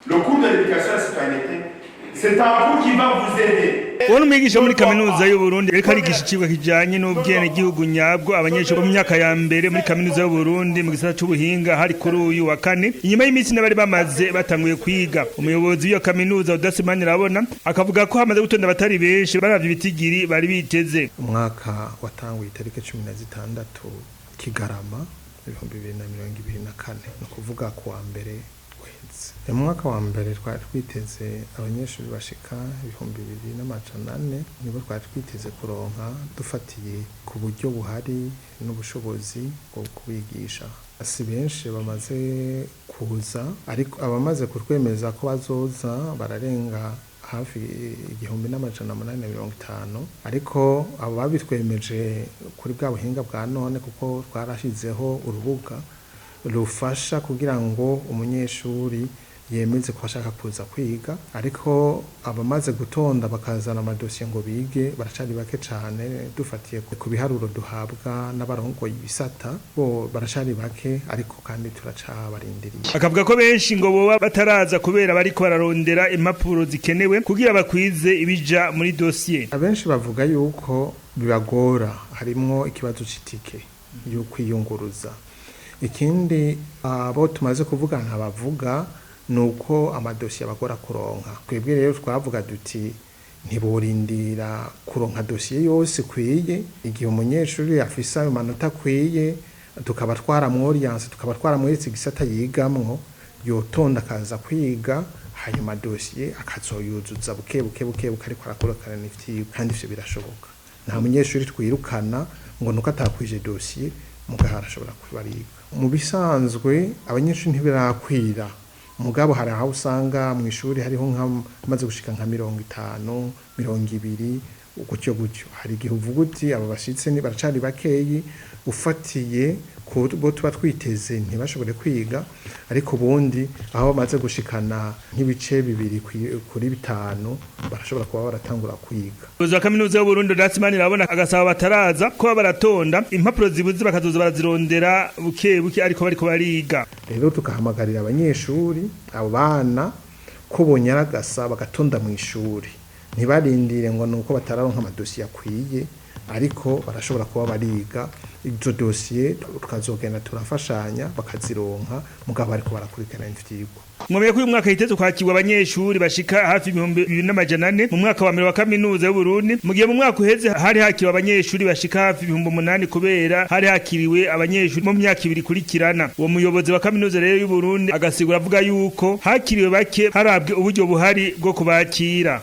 Le cours de l'éducation à la citoyenneté, c'est un cours qui va vous aider. Uwo n'umwigisha muri kaminuza y'u Burundi ariko arigisha icigwa kijanye n'ubwene gihugu nyabwo abanyeshuri mu myaka ya mbere muri kaminuza y'u Burundi mu gisata c'ubuhinga hari kuri uyu wa kane inyuma y'iminsi n'abari bamaze batanguye kwiga. Umuyobozi w'iyo kaminuza Udasimani Rabona akavuga ko hamaze gutonda abatari benshi baravye ibitigiri bari biteze. Umwaka watanguye itariki 16 Kigarama 2024 no kuvuga ku wa mbere wese. Mu mwaka wa mbere twari twiteze abanyeshuri bashika 2400 nibo twari twiteze kuronka dufatiye ku buryo buhari n'ubushobozi bwo kubigisha. Si benshi bamaze kuza ariko abamaze kutwemeza ko bazoza bararenga hafi 1850 ariko abo babitwemeje kuri bwa buhinga bwa none kuko twarashizeho urubuga rufasha kugira ngo umunyeshuri yemeze ko ashaka kuza kwiga ariko abamaze gutonda bakazana amadosiye ngo bige baracari bake cyane dufatiye ku biharuro duhabwa n'abarongoye ibisata bo baracari bake ariko kandi turacabarindiriye. Akavuga ko benshi ngo boba bataraza kubera bariko bararondera impapuro zikenewe kugira bakwize ibija muri dosiye. Abenshi bavuga yuko bibagora harimwo ikibazo c'itike yo kwiyunguruza. Ikindi abo tumaze kuvugana bavuga nuko amadosiye abagora kuronka. Twebwe rero twavuga duti ntiborindira kuronka dosiye yose kwiye igihe umunyeshuri afisa ayo manota kwiye tukaba twaramworiyanse tukaba twaramweretse igisata yigamwo yotonda akaza kwiga hanyuma dosiye akazoyuzuza buke ariko arakorokana n'ivyiwe kandi ivyo birashoboka. Nta munyeshuri twirukana ngo nuko atakwije dosiye mugahara ashobora kubariga. Mu bisanzwe abanyeshuri ntibirakwira mugabo hari aho usanga mu ishuri hariho nkamaze gushika nka 50 20 gutyo hari igihe uvuga uti aba bashitse ni baracari bakeyi ufatiye ko bo tuba twiteze ntibashobore kwiga ariko bundi aho bamaze gushikana nk'ibice 2 kuri 5 barashobora kuba baratangura kwiga. Uza kaminuza y'u Burundi Udasimani Rabona agasaba bataraza ko baratonda impapuro zibuze bakazoza barazirondera buke ariko bariko bariga. Rero tukahamagarira abanyeshuri abo bana ko bonyaragasa bagatonda mu ishuri ntibarindire ngo nuko batararonka amadosiye akwiye ariko barashobora kuba bariga izo dosiye tukazogenda turafashanya bakazironka mugabo ariko barakurikirana ivyigwa. Mwomeye ko uyu mwaka hiteze kwakirwa abanyeshuri bashika hafi 2400 mu mwaka wa mbere wa kaminuza y'u Burundi mu gihe mu mwaka uheze hari hakiriwe abanyeshuri bashika hafi 800 kubera hari hakiriwe abanyeshuri mu myaka 2 kurikirana. Uwo muyobozi wa kaminuza rero y'u Burundi agasigura avuga yuko hakiriwe bake harabwe uburyo buhari bwo kubakira.